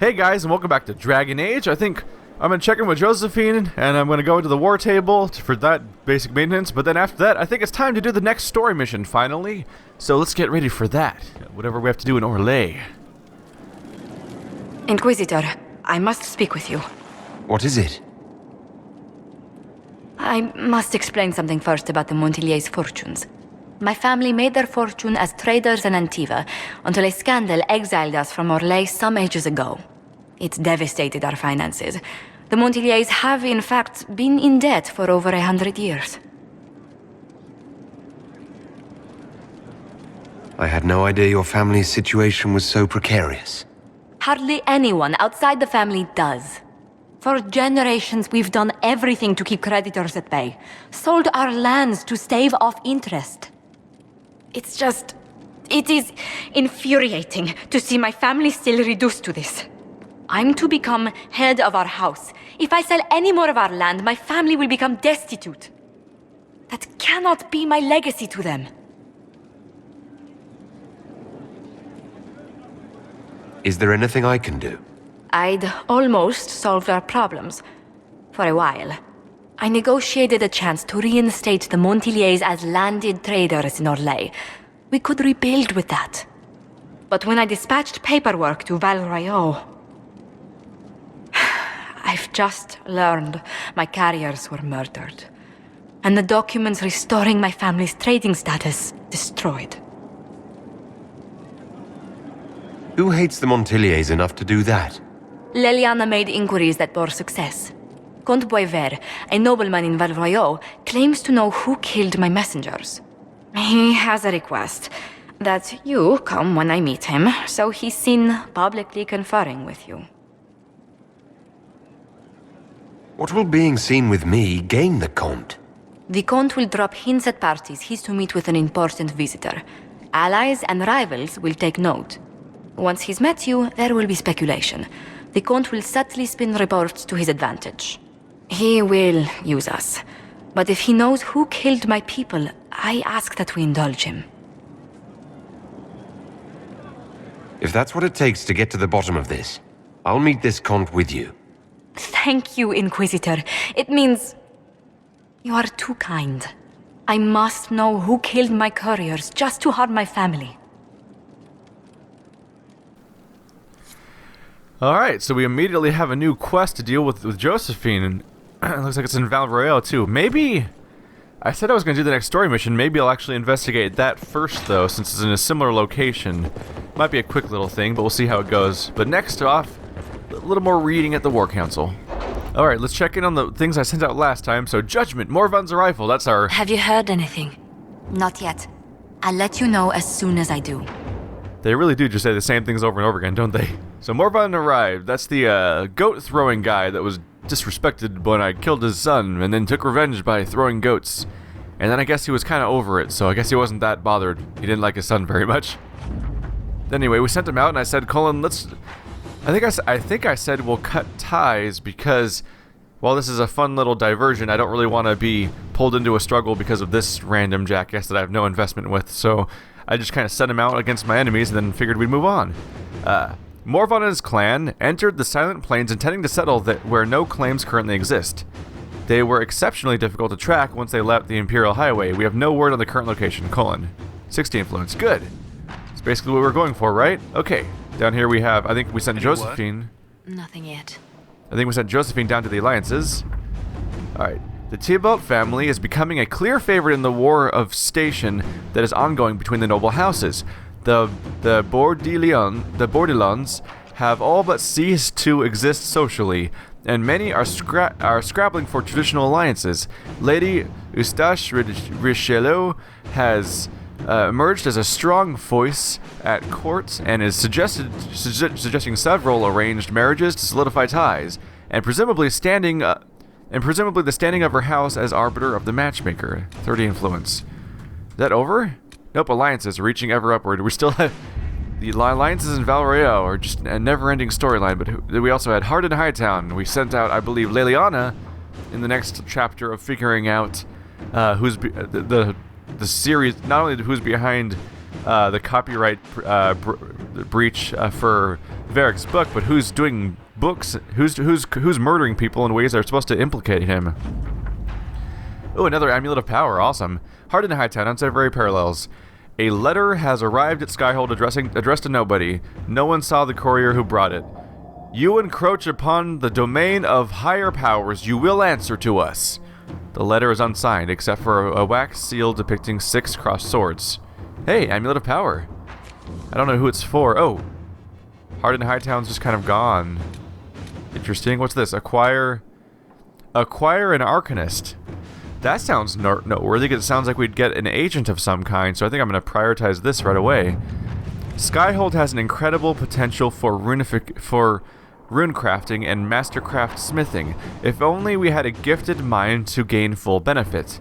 Hey guys, and welcome back to Dragon Age. I think I'm gonna check in with Josephine, and I'm gonna go into the war table for that basic maintenance, but then after that, I think it's time to do the next story mission, finally. So let's get ready for that, whatever we have to do in Orlais. Inquisitor, I must speak with you. What is it? I must explain something first about the Montiliers' fortunes. My family made their fortune as traders in Antiva until a scandal exiled us from Orlais some ages ago. It devastated our finances. The Montiliers have, in fact, been in debt for over 100 years. I had no idea your family's situation was so precarious. Hardly anyone outside the family does. For generations, we've done everything to keep creditors at bay. Sold our lands to stave off interest. It is infuriating to see my family still reduced to this. I'm to become head of our house. If I sell any more of our land, my family will become destitute. That cannot be my legacy to them. Is there anything I can do? I'd almost solved our problems. For a while. I negotiated a chance to reinstate the Montiliers as landed traders in Orlais. We could rebuild with that. But when I dispatched paperwork to Val Royeaux, I've just learned my carriers were murdered. And the documents restoring my family's trading status destroyed. Who hates the Montiliers enough to do that? Leliana made inquiries that bore success. Comte BioWare, a nobleman in Val Royeaux, claims to know who killed my messengers. He has a request that you come when I meet him, so he's seen publicly conferring with you. What will being seen with me gain the Comte? The Comte will drop hints at parties he's to meet with an important visitor. Allies and rivals will take note. Once he's met you, there will be speculation. The Comte will subtly spin reports to his advantage. He will use us. But if he knows who killed my people, I ask that we indulge him. If that's what it takes to get to the bottom of this, I'll meet this Comte with you. Thank you, Inquisitor. It means... you are too kind. I must know who killed my couriers just to harm my family. Alright, so we immediately have a new quest to deal with Josephine, and it looks like it's in Val Royeaux too. Maybe... I said I was going to do the next story mission. Maybe I'll actually investigate that first, though, since it's in a similar location. Might be a quick little thing, but we'll see how it goes. But next off, a little more reading at the War Council. Alright, let's check in on the things I sent out last time. So, Judgment, Morvan's arrival, that's our... Have you heard anything? Not yet. I'll let you know as soon as I do. They really do just say the same things over and over again, don't they? So Morvan arrived. That's the goat-throwing guy that was disrespected when I killed his son, and then took revenge by throwing goats. And then I guess he was kind of over it, so I guess he wasn't that bothered. He didn't like his son very much. Anyway, we sent him out, and I said, Colin, let's... I think I said we'll cut ties, because while this is a fun little diversion, I don't really want to be pulled into a struggle because of this random jackass that I have no investment with, so I just kind of sent him out against my enemies and then figured we'd move on. Morvan and his clan entered the Silent Plains intending to settle where no claims currently exist. They were exceptionally difficult to track once they left the Imperial Highway. We have no word on the current location, 60 influence. Good. It's basically what we're going for, right? Okay. Down here we have, I think we sent Josephine. Nothing yet. I think we sent Josephine down to the Alliances. Alright. The Tybalt family is becoming a clear favorite in the war of station that is ongoing between the noble houses. The Bordelons have all but ceased to exist socially, and many are scrabbling for traditional alliances. Lady Eustache Richelieu has emerged as a strong voice at court and is suggesting several arranged marriages to solidify ties, and presumably the standing of her house as arbiter of the matchmaker. 30 influence. Is that over? Nope, alliances reaching ever upward. We still have the alliances in Val Royeaux are just a never-ending storyline. But we also had Hard in Hightown. We sent out, I believe, Leliana in the next chapter of figuring out who's the series. Not only who's behind the copyright breach for Varric's book, but who's doing books? Who's murdering people in ways that are supposed to implicate him? Oh, another amulet of power. Awesome. Hard in Hightown. Unsavory parallels. A letter has arrived at Skyhold addressed to nobody. No one saw the courier who brought it. You encroach upon the domain of higher powers. You will answer to us. The letter is unsigned, except for a wax seal depicting 6 crossed swords. Hey, amulet of power. I don't know who it's for. Oh, Hard in Hightown's just kind of gone. Interesting. What's this? Acquire an Arcanist. That sounds noteworthy because it sounds like we'd get an agent of some kind, so I think I'm going to prioritize this right away. Skyhold has an incredible potential for runecrafting and mastercraft smithing. If only we had a gifted mind to gain full benefit.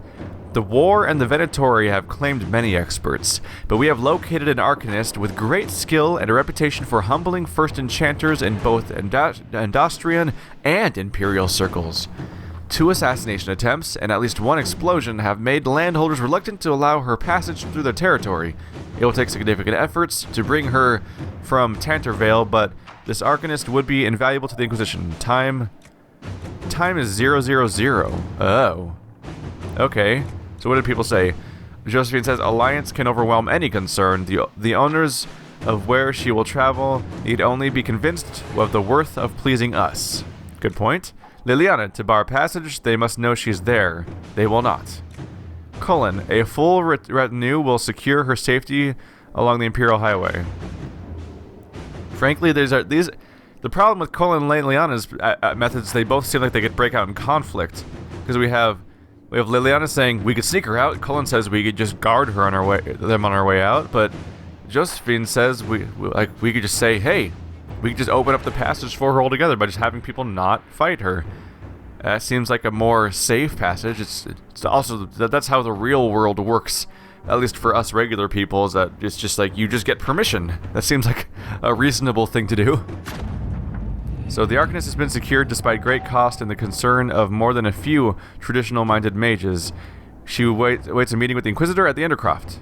The War and the Venatori have claimed many experts, but we have located an Arcanist with great skill and a reputation for humbling first enchanters in both Andostrian and Imperial circles. 2 assassination attempts and at least 1 explosion have made landholders reluctant to allow her passage through their territory. It will take significant efforts to bring her from Tantervale, but this Arcanist would be invaluable to the Inquisition. Time is 000. Oh. Okay. So what did people say? Josephine says, Alliance can overwhelm any concern. The owners of where she will travel need only be convinced of the worth of pleasing us. Good point. Liliana, to bar passage, they must know she's there. They will not. Cullen, a full retinue will secure her safety along the Imperial Highway. Frankly, the problem with Cullen and Liliana's methods, they both seem like they could break out in conflict. Because we have Liliana saying we could sneak her out. Cullen says we could just guard her on our way out. But Josephine says we could just say, hey, we could just open up the passage for her altogether by just having people not fight her. That seems like a more safe passage. It's also that's how the real world works, at least for us regular people. Is that it's just like you just get permission. That seems like a reasonable thing to do. So the Arcanist has been secured despite great cost and the concern of more than a few traditional-minded mages. She waits a meeting with the Inquisitor at the Endercroft.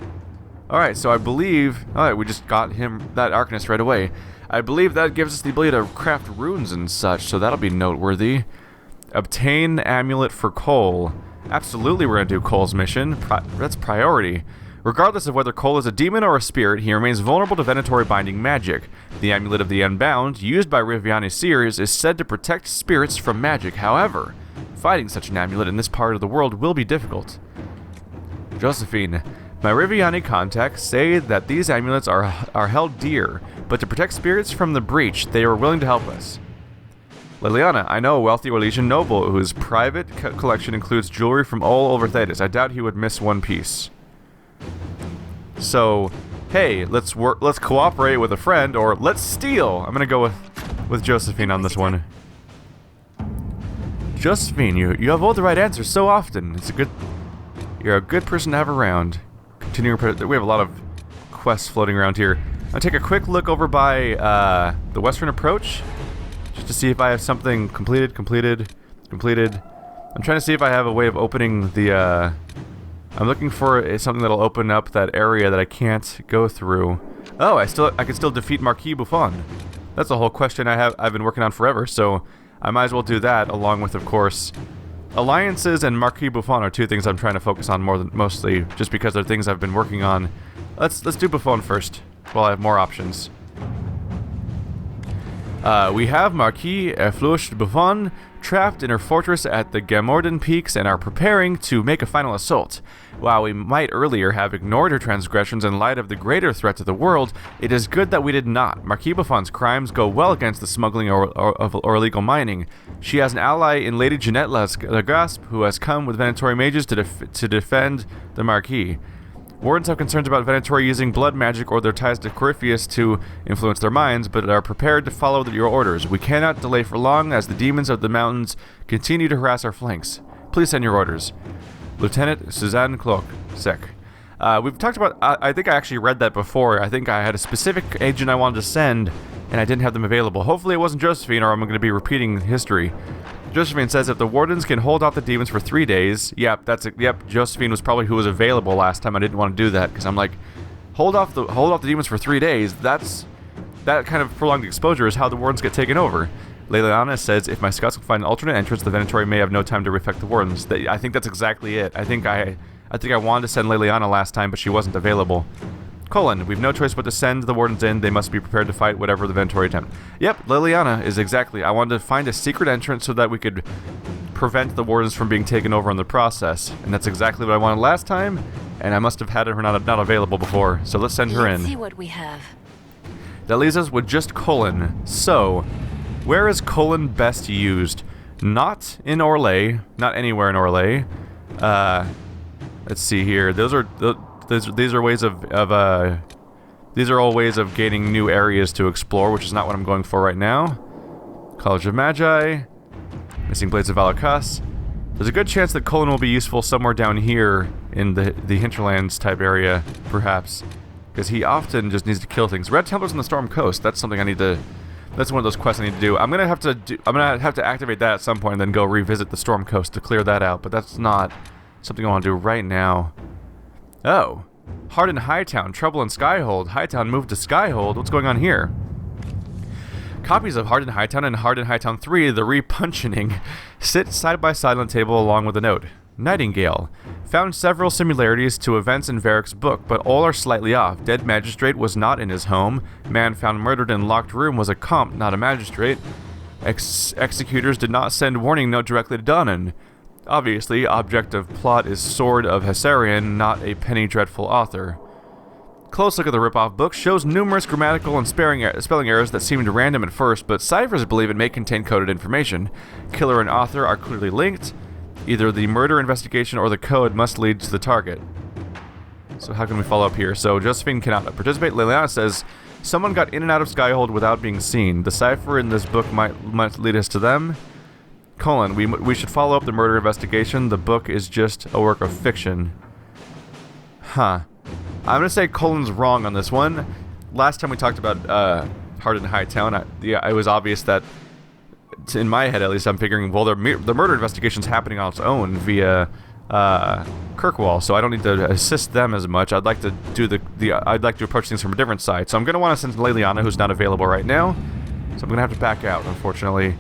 Alright, so I believe... Alright, we just got that Arcanist right away. I believe that gives us the ability to craft runes and such, so that'll be noteworthy. Obtain amulet for Cole. Absolutely we're going to do Cole's mission. That's priority. Regardless of whether Cole is a demon or a spirit, he remains vulnerable to Venatori binding magic. The Amulet of the Unbound, used by Riviani seers, is said to protect spirits from magic. However, fighting such an amulet in this part of the world will be difficult. Josephine, my Riviani contacts say that these amulets are held dear, but to protect spirits from the breach, they are willing to help us. Liliana, I know a wealthy Orlesian noble whose private collection includes jewelry from all over Thetis. I doubt he would miss one piece. So, hey, let's cooperate with a friend, or let's steal. I'm gonna go with Josephine on this one. Josephine, you have all the right answers so often. You're a good person to have around. Continuing, we have a lot of quests floating around here. I'll take a quick look over by the Western Approach, just to see if I have something completed. I'm trying to see if I have a way of opening the. I'm looking for something that'll open up that area that I can't go through. Oh, I can still defeat Marquis Buffon. That's a whole question I've been working on forever. So I might as well do that, along with, of course, alliances and Marquis Buffon are 2 things I'm trying to focus on mostly, just because they're things I've been working on. Let's do Buffon first, while I have more options. We have Marquis Fleuche Buffon trapped in her fortress at the Gamorden Peaks and are preparing to make a final assault. While we might earlier have ignored her transgressions in light of the greater threat to the world, it is good that we did not. Marquis Buffon's crimes go well against the smuggling or illegal mining. She has an ally in Lady Jeanette Lagaspe, who has come with Venatori mages to defend the Marquis. Wardens have concerns about Venatori using blood magic or their ties to Corypheus to influence their minds, but are prepared to follow your orders. We cannot delay for long as the demons of the mountains continue to harass our flanks. Please send your orders. Lieutenant Suzanne Cloak, Sec. We've talked about, I think I actually read that before. I think I had a specific agent I wanted to send, and I didn't have them available. Hopefully it wasn't Josephine, or I'm going to be repeating history. Josephine says if the wardens can hold off the demons for 3 days, yep, Josephine was probably who was available last time. I didn't want to do that, because I'm like, hold off the demons for 3 days. That kind of prolonged exposure is how the wardens get taken over. Leliana says, if my scouts can find an alternate entrance, the Venatori may have no time to reflect the wardens. I think that's exactly it. I think I wanted to send Leliana last time, but she wasn't available. Colon, we've no choice but to send the wardens in. They must be prepared to fight whatever the Venatori attempt. Yep, Leliana is exactly. I wanted to find a secret entrance so that we could prevent the wardens from being taken over in the process. And that's exactly what I wanted last time, and I must have had her not available before. So let's send her in. Let's see what we have. That leaves us with just Colon. So, where is Colon best used? Not in Orlais. Not anywhere in Orlais. Let's see here. These are ways these are all ways of gaining new areas to explore, which is not what I'm going for right now. College of Magi. Missing Blades of Valakas. There's a good chance that Colon will be useful somewhere down here in the hinterlands type area, perhaps. Because he often just needs to kill things. Red Templars on the Storm Coast. That's something I need to... That's one of those quests I need to do. I'm gonna have to activate that at some point and then go revisit the Storm Coast to clear that out. But that's not something I want to do right now. Oh. Hard in Hightown. Trouble in Skyhold. Hightown moved to Skyhold. What's going on here? Copies of Hard in Hightown and Hard in Hightown 3, The Repuncheoning, sit side by side on the table along with a note. Nightingale. Found several similarities to events in Varric's book, but all are slightly off. Dead magistrate was not in his home. Man found murdered in locked room was a comp, not a magistrate. Executors did not send warning note directly to Donnan. Obviously, object of plot is Sword of Hessarian, not a penny dreadful author. Close look at the ripoff book shows numerous grammatical and spelling errors that seemed random at first, but ciphers believe it may contain coded information. Killer and author are clearly linked. Either the murder investigation or the code must lead to the target. So how can we follow up here? So Josephine cannot participate. Liliana says, someone got in and out of Skyhold without being seen. The cipher in this book might lead us to them. Colon, we should follow up the murder investigation. The book is just a work of fiction. Huh. I'm gonna say Colon's wrong on this one. Last time we talked about Hard in Hightown, it was obvious that, in my head at least, I'm figuring, well, the murder investigation's happening on its own via Kirkwall, so I don't need to assist them as much. I'd like to do I'd like to approach things from a different side. So I'm gonna want to send Leliana, who's not available right now. So I'm gonna have to back out, unfortunately.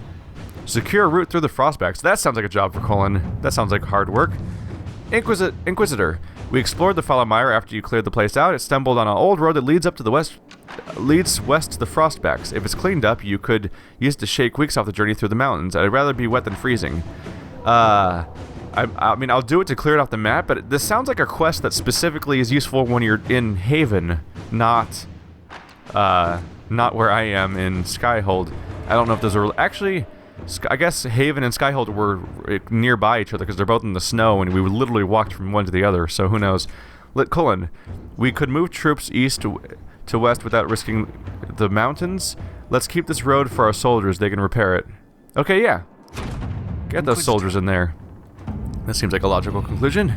Secure a route through the Frostbacks. That sounds like a job for Colin. That sounds like hard work. Inquisitor. We explored the Falamire after you cleared the place out. It stumbled on an old road that leads up to the west. Leads west to the Frostbacks. If it's cleaned up, you could use it to shake weeks off the journey through the mountains. I'd rather be wet than freezing. I mean, I'll do it to clear it off the map, but this sounds like a quest that specifically is useful when you're in Haven, not where I am in Skyhold. I don't know if those are actually. I guess Haven and Skyhold were nearby each other because they're both in the snow, and we literally walked from one to the other. So who knows? Colin, we could move troops east to west without risking the mountains. Let's keep this road for our soldiers. They can repair it. Okay, yeah. Get those soldiers in there. That seems like a logical conclusion.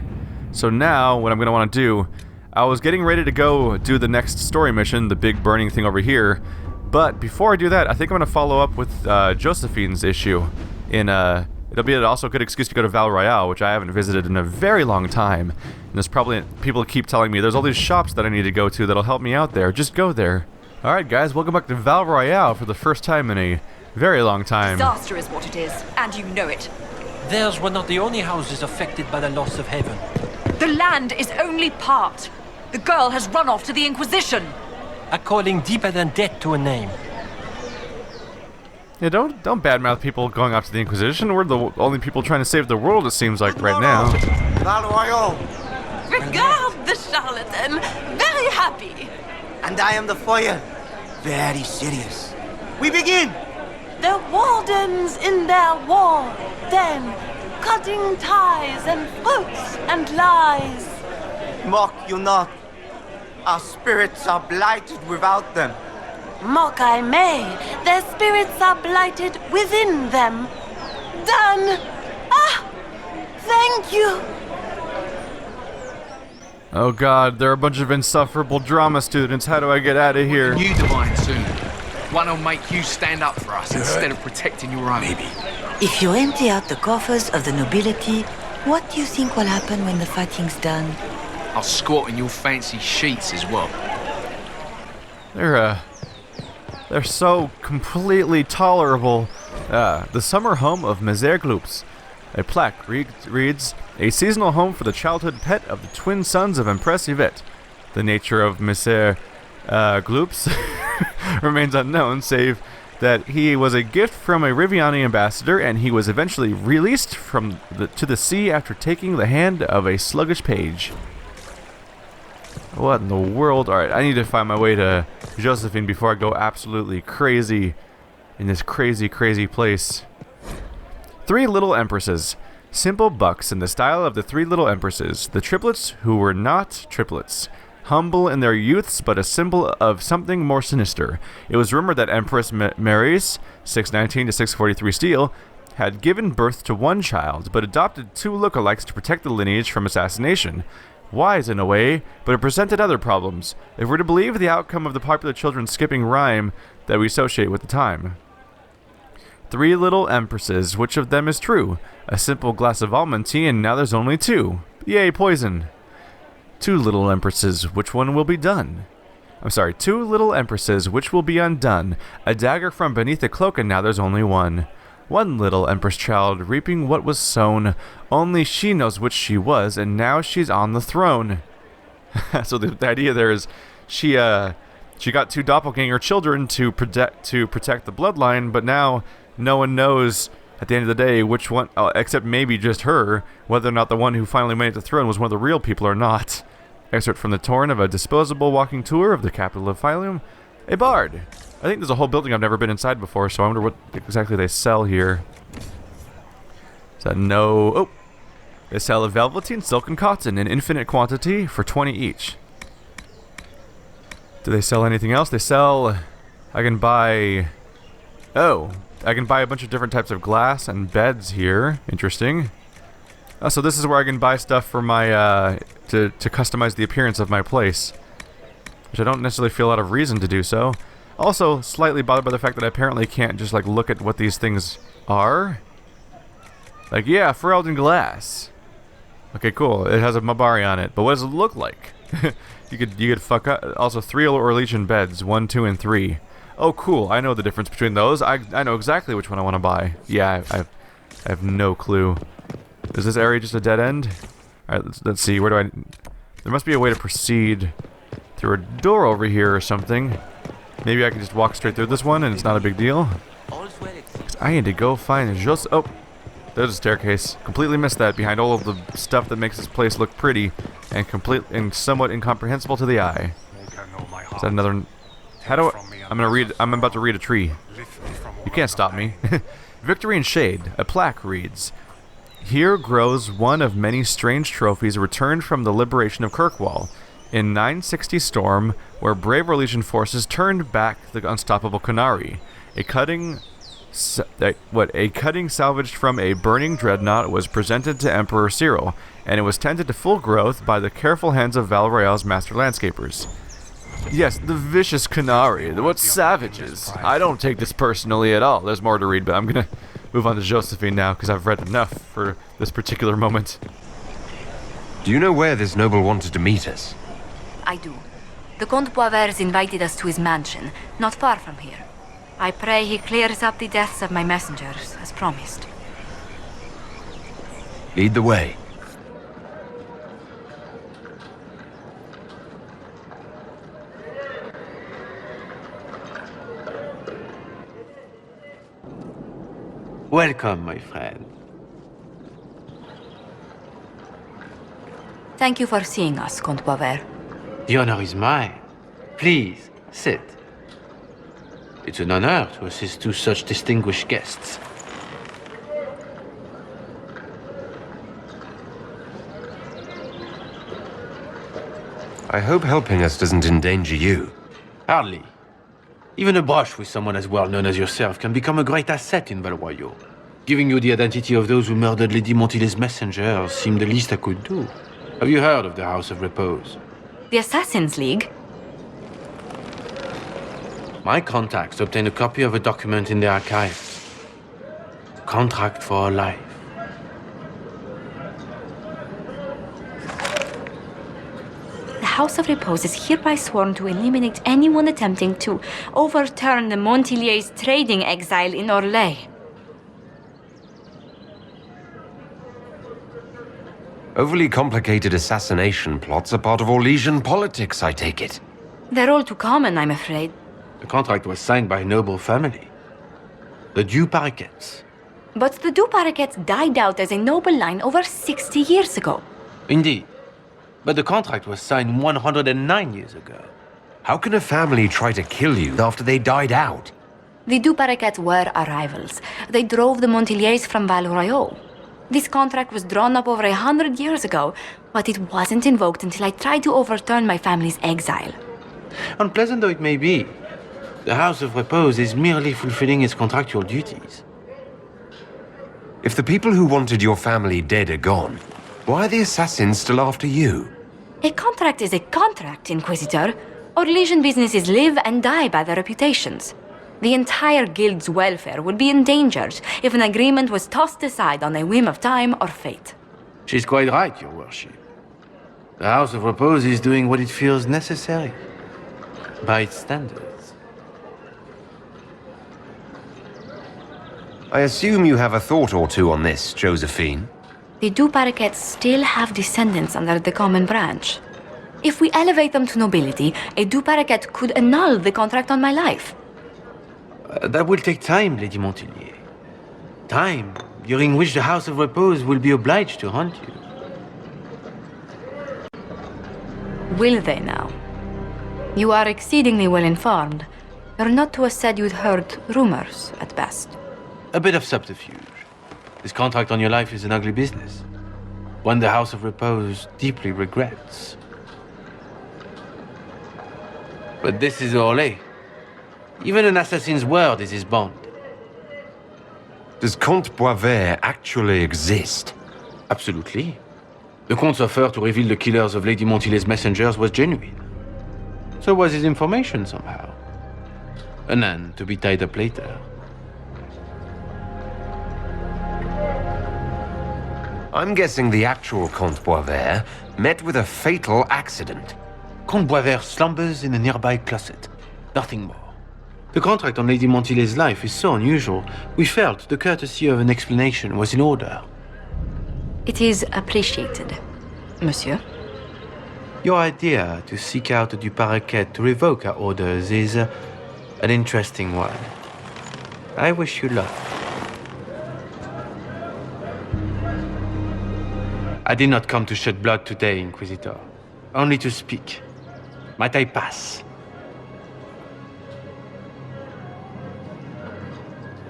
So now, what I'm going to want to do, I was getting ready to go do the next story mission, the big burning thing over here. But before I do that, I think I'm going to follow up with Josephine's issue. It'll be also a good excuse to go to Val Royale, which I haven't visited in a very long time. And there's probably people keep telling me there's all these shops that I need to go to that'll help me out there. Just go there. Alright guys, welcome back to Val Royale for the first time in a very long time. Disaster is what it is, and you know it. Theirs were not the only houses affected by the loss of heaven. The land is only part. The girl has run off to the Inquisition. A calling deeper than death to a name. Yeah, don't badmouth people going off to the Inquisition. We're the only people trying to save the world, it seems like, right now. Regard the charlatan. Very happy. And I am the foyer. Very serious. We begin! The wardens in their war, then cutting ties and fruits and lies. Mock you not. Our spirits are blighted without them. Mock I may, their spirits are blighted within them. Done! Ah! Thank you! Oh god, there are a bunch of insufferable drama students. How do I get out of here? You divine soon. One will make you stand up for us instead of protecting your own. Maybe. If you empty out the coffers of the nobility, what do you think will happen when the fighting's done? I'll squat in your fancy sheets as well. They're so completely tolerable. The summer home of Mézère Gloops. A plaque reads, a seasonal home for the childhood pet of the twin sons of Empress Yvette. The nature of Monsieur Gloops remains unknown, save that he was a gift from a Riviani ambassador, and he was eventually released to the sea after taking the hand of a sluggish page. What in the world? Alright, I need to find my way to Josephine before I go absolutely crazy in this crazy, crazy place. 3 Little Empresses. Simple bucks in the style of the 3 Little Empresses, the triplets who were not triplets. Humble in their youths, but a symbol of something more sinister. It was rumored that Empress Mary's, 619 to 643 Steel, had given birth to 1 child, but adopted 2 lookalikes to protect the lineage from assassination. Wise in a way, but it presented other problems, if we're to believe the outcome of the popular children's skipping rhyme that we associate with the time. 3 Little Empresses, which of them is true? A simple glass of almond tea, and now there's only 2. Yay, poison. 2 Little Empresses, which one will be done? 2 Little Empresses, which will be undone? A dagger from beneath a cloak, and now there's only 1. 1 little Empress child, reaping what was sown. Only she knows which she was, and now she's on the throne. So the idea there is, she got 2 doppelganger children to protect the bloodline, but now no one knows at the end of the day which one, except maybe just her, whether or not the one who finally made it to the throne was one of the real people or not. Excerpt from the torn of a disposable walking tour of the capital of Phylum. A bard. I think there's a whole building I've never been inside before, so I wonder what exactly they sell here. Is that no... Oh! They sell a velveteen, silk, and cotton in infinite quantity for 20 each. Do they sell anything else? They sell... I can buy... Oh! I can buy a bunch of different types of glass and beds here. Interesting. So this is where I can buy stuff for my, to customize the appearance of my place. Which I don't necessarily feel a lot of reason to do so. Also, slightly bothered by the fact that I apparently can't just, like, look at what these things are. Like, yeah, Ferelden glass. Okay, cool. It has a Mabari on it. But what does it look like? you could fuck up. Also, 3 Orlegian beds. 1, 2, and 3. Oh, cool. I know the difference between those. I know exactly which one I want to buy. Yeah, I have no clue. Is this area just a dead end? Alright, let's see. Where do I... There must be a way to proceed through a door over here or something. Maybe I can just walk straight through this one and it's not a big deal. I need to go find just... Oh! There's a staircase. Completely missed that behind all of the stuff that makes this place look pretty and somewhat incomprehensible to the eye. Is that another... How do I... I'm about to read a tree. You can't stop me. Victory in Shade. A plaque reads, here grows one of many strange trophies returned from the liberation of Kirkwall. In 960 Storm, where brave Orlesian forces turned back the unstoppable Qunari. A cutting salvaged from a burning dreadnought was presented to Emperor Cyril, and it was tended to full growth by the careful hands of Val Royale's master landscapers. Yes, the vicious Qunari. What savages. I don't take this personally at all. There's more to read, but I'm gonna move on to Josephine now, because I've read enough for this particular moment. Do you know where this noble wanted to meet us? I do. The Comte Boisvert invited us to his mansion, not far from here. I pray he clears up the deaths of my messengers, as promised. Lead the way. Welcome, my friend. Thank you for seeing us, Comte Boisvert. The honor is mine. Please, sit. It's an honor to assist 2 such distinguished guests. I hope helping us doesn't endanger you. Hardly. Even a brush with someone as well known as yourself can become a great asset in Valroyo. Giving you the identity of those who murdered Lady Montile's messengers seemed the least I could do. Have you heard of the House of Repose? The Assassin's League? My contacts obtained a copy of a document in the archives. Contract for life. The House of Repose is hereby sworn to eliminate anyone attempting to overturn the Montillier's trading exile in Orlais. Overly complicated assassination plots are part of Orlesian politics, I take it. They're all too common, I'm afraid. The contract was signed by a noble family. The Du Paraquets. But the Du Paraquets died out as a noble line over 60 years ago. Indeed. But the contract was signed 109 years ago. How can a family try to kill you after they died out? The Du Paraquets were our rivals. They drove the Montiliers from Val Royaux. This contract was drawn up over 100 years ago, but it wasn't invoked until I tried to overturn my family's exile. Unpleasant though it may be, the House of Repose is merely fulfilling its contractual duties. If the people who wanted your family dead are gone, why are the assassins still after you? A contract is a contract, Inquisitor. Orlesian businesses live and die by their reputations. The entire guild's welfare would be endangered if an agreement was tossed aside on a whim of time or fate. She's quite right, Your Worship. The House of Repose is doing what it feels necessary, by its standards. I assume you have a thought or two on this, Josephine. The Du Paraquets still have descendants under the common branch. If we elevate them to nobility, a Du Paraquet could annul the contract on my life. That will take time, Lady Montilier. Time during which the House of Repose will be obliged to hunt you. Will they now? You are exceedingly well informed. You're not to have said you'd heard rumors, at best. A bit of subterfuge. This contract on your life is an ugly business. One the House of Repose deeply regrets. But this is Orlais. Even an assassin's word is his bond. Does Comte BioWare actually exist? Absolutely. The Comte's offer to reveal the killers of Lady Montillier's messengers was genuine. So was his information somehow. An end to be tied up later. I'm guessing the actual Comte BioWare met with a fatal accident. Comte BioWare slumbers in a nearby closet. Nothing more. The contract on Lady Montillier's life is so unusual, we felt the courtesy of an explanation was in order. It is appreciated, monsieur. Your idea to seek out the Du Paraquet to revoke our orders is an interesting one. I wish you luck. I did not come to shed blood today, Inquisitor. Only to speak. Might I pass?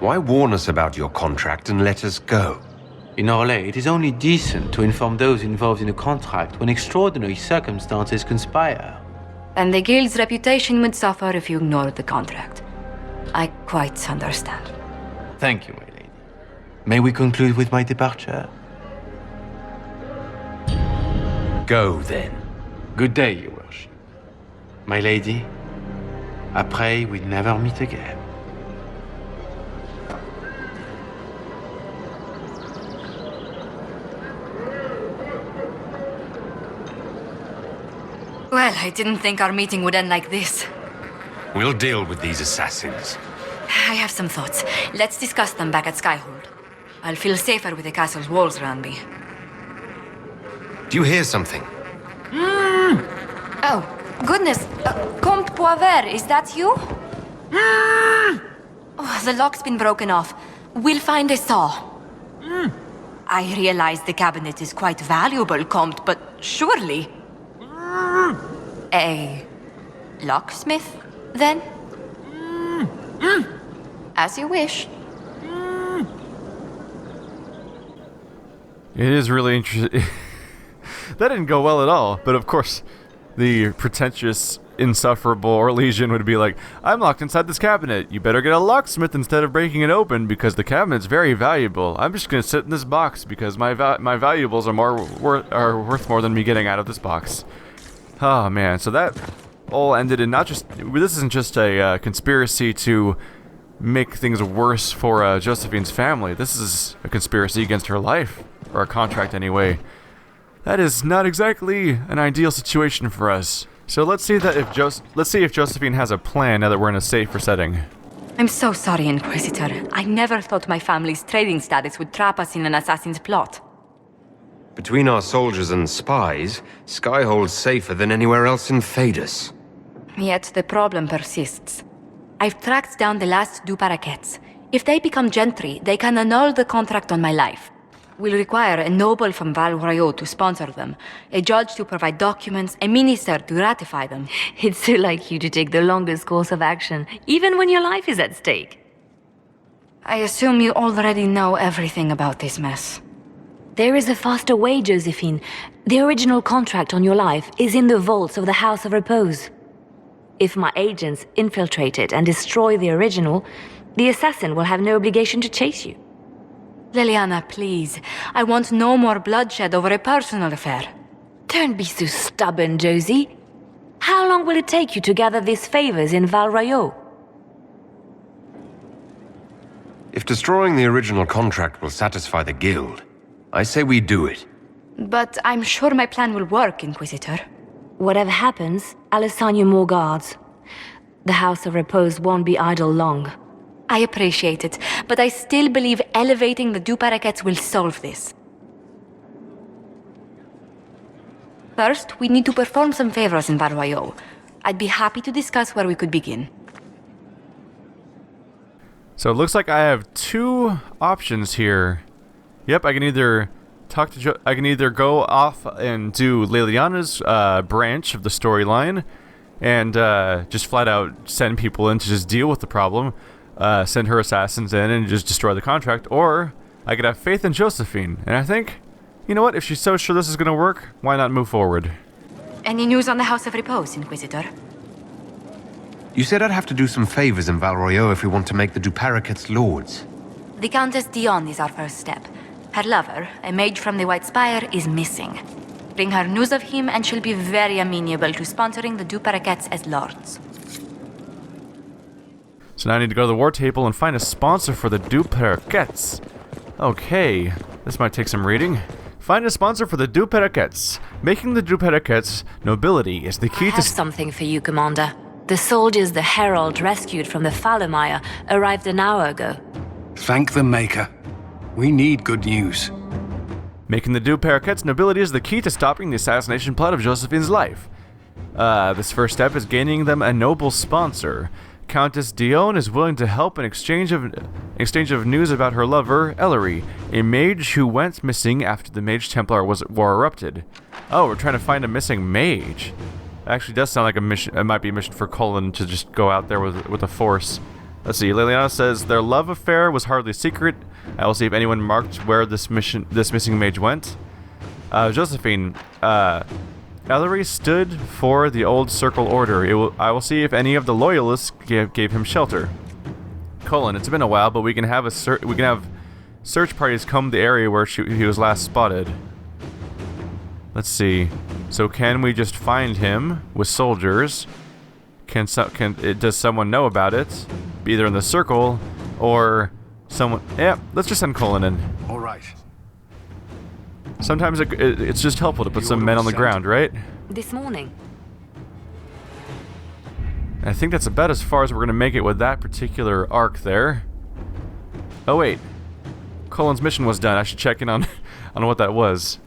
Why warn us about your contract and let us go? In Orlais, it is only decent to inform those involved in a contract when extraordinary circumstances conspire. And the guild's reputation would suffer if you ignored the contract. I quite understand. Thank you, my lady. May we conclude with my departure? Go, then. Good day, Your Worship. My lady, I pray we never meet again. Well, I didn't think our meeting would end like this. We'll deal with these assassins. I have some thoughts. Let's discuss them back at Skyhold. I'll feel safer with the castle's walls around me. Do you hear something? Oh, goodness. Comte BioWare, is that you? Oh, the lock's been broken off. We'll find a saw. I realize the cabinet is quite valuable, Comte, but surely... A locksmith, then? As you wish. It is really interesting. That didn't go well at all, but of course, the pretentious, insufferable Orlesian would be like, I'm locked inside this cabinet. You better get a locksmith instead of breaking it open because the cabinet's very valuable. I'm just going to sit in this box because my valuables are worth more than me getting out of this box. Oh man, so that all ended in this isn't just a conspiracy to make things worse for Josephine's family. This is a conspiracy against her life, or a contract anyway. That is not exactly an ideal situation for us. So let's see if Josephine has a plan now that we're in a safer setting. I'm so sorry, Inquisitor. I never thought my family's trading status would trap us in an assassin's plot. Between our soldiers and spies, Skyhold's safer than anywhere else in Thadus. Yet the problem persists. I've tracked down the last du Paraquets. If they become gentry, they can annul the contract on my life. We'll require a noble from Val Royaux to sponsor them, a judge to provide documents, a minister to ratify them. It's so like you to take the longest course of action, even when your life is at stake. I assume you already know everything about this mess. There is a faster way, Josephine. The original contract on your life is in the vaults of the House of Repose. If my agents infiltrate it and destroy the original, the assassin will have no obligation to chase you. Liliana, please. I want no more bloodshed over a personal affair. Don't be so stubborn, Josie. How long will it take you to gather these favors in Val Royaux? If destroying the original contract will satisfy the guild, I say we do it. But I'm sure my plan will work, Inquisitor. Whatever happens, I'll assign you more guards. The House of Repose won't be idle long. I appreciate it, but I still believe elevating the du Paraquets will solve this. First, we need to perform some favors in Val Royaux. I'd be happy to discuss where we could begin. So it looks like I have two options here. Yep, I can either I can either go off and do Liliana's branch of the storyline, and just flat out send people in to just deal with the problem. Send her assassins in and just destroy the contract, or I could have faith in Josephine. And I think, you know what, if she's so sure this is going to work, why not move forward? Any news on the House of Repose, Inquisitor? You said I'd have to do some favors in Val Royaux if we want to make the du Paraquets lords. The Countess Dion is our first step. Her lover, a mage from the White Spire, is missing. Bring her news of him and she'll be very amenable to sponsoring the du Paraquets as lords. So now I need to go to the war table and find a sponsor for the du Paraquets. Okay, this might take some reading. Find a sponsor for the du Paraquets. Making the du Paraquets nobility is the key I have to... something for you, Commander. The soldiers the Herald rescued from the Fallermire arrived an hour ago. Thank the Maker. We need good news. Making the du Paraquets nobility is the key to stopping the assassination plot of Josephine's life. This first step is gaining them a noble sponsor. Countess Dion is willing to help in exchange of news about her lover, Ellery, a mage who went missing after the Mage Templar War erupted. Oh, we're trying to find a missing mage. It actually does sound like a mission. It might be a mission for Cullen to just go out there with a force. Let's see. Liliana says their love affair was hardly secret. I will see if anyone marked where this missing mage went. Josephine, Ellery stood for the old Circle Order. I will see if any of the loyalists gave him shelter. Colin, it's been a while, but we can have search parties comb the area where he was last spotted. Let's see. So can we just find him with soldiers? Does someone know about it? Either in the Circle or someone. Yeah, let's just send Colin in. All right. Sometimes it's just helpful to put some men on the ground, right? This morning. I think that's about as far as we're going to make it with that particular arc there. Oh wait. Colin's mission was done. I should check in on what that was.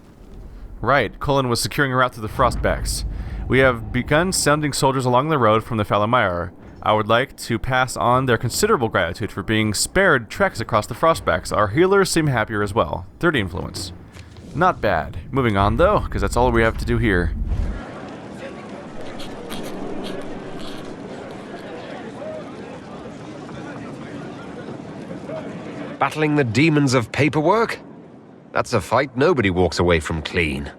Right, Colin was securing a route through the Frostbacks. We have begun sending soldiers along the road from the Fallermire. I would like to pass on their considerable gratitude for being spared treks across the Frostbacks. Our healers seem happier as well. 30 influence. Not bad. Moving on though, because that's all we have to do here. Battling the demons of paperwork? That's a fight nobody walks away from clean.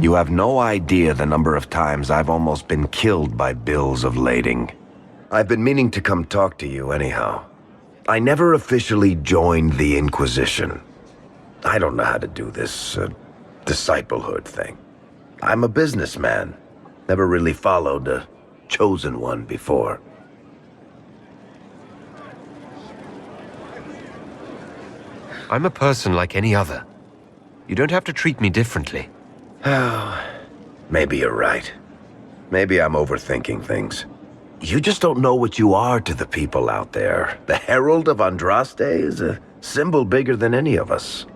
You have no idea the number of times I've almost been killed by bills of lading. I've been meaning to come talk to you anyhow. I never officially joined the Inquisition. I don't know how to do this disciplehood thing. I'm a businessman. Never really followed a chosen one before. I'm a person like any other. You don't have to treat me differently. Oh, maybe you're right. Maybe I'm overthinking things. You just don't know what you are to the people out there. The Herald of Andraste is a symbol bigger than any of us.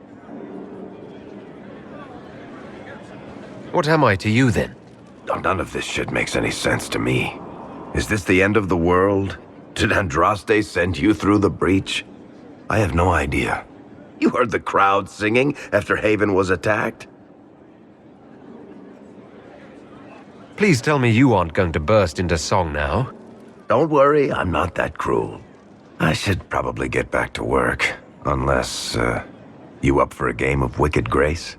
What am I to you, then? Oh, none of this shit makes any sense to me. Is this the end of the world? Did Andraste send you through the breach? I have no idea. You heard the crowd singing after Haven was attacked? Please tell me you aren't going to burst into song now. Don't worry, I'm not that cruel. I should probably get back to work. Unless, you up for a game of Wicked Grace?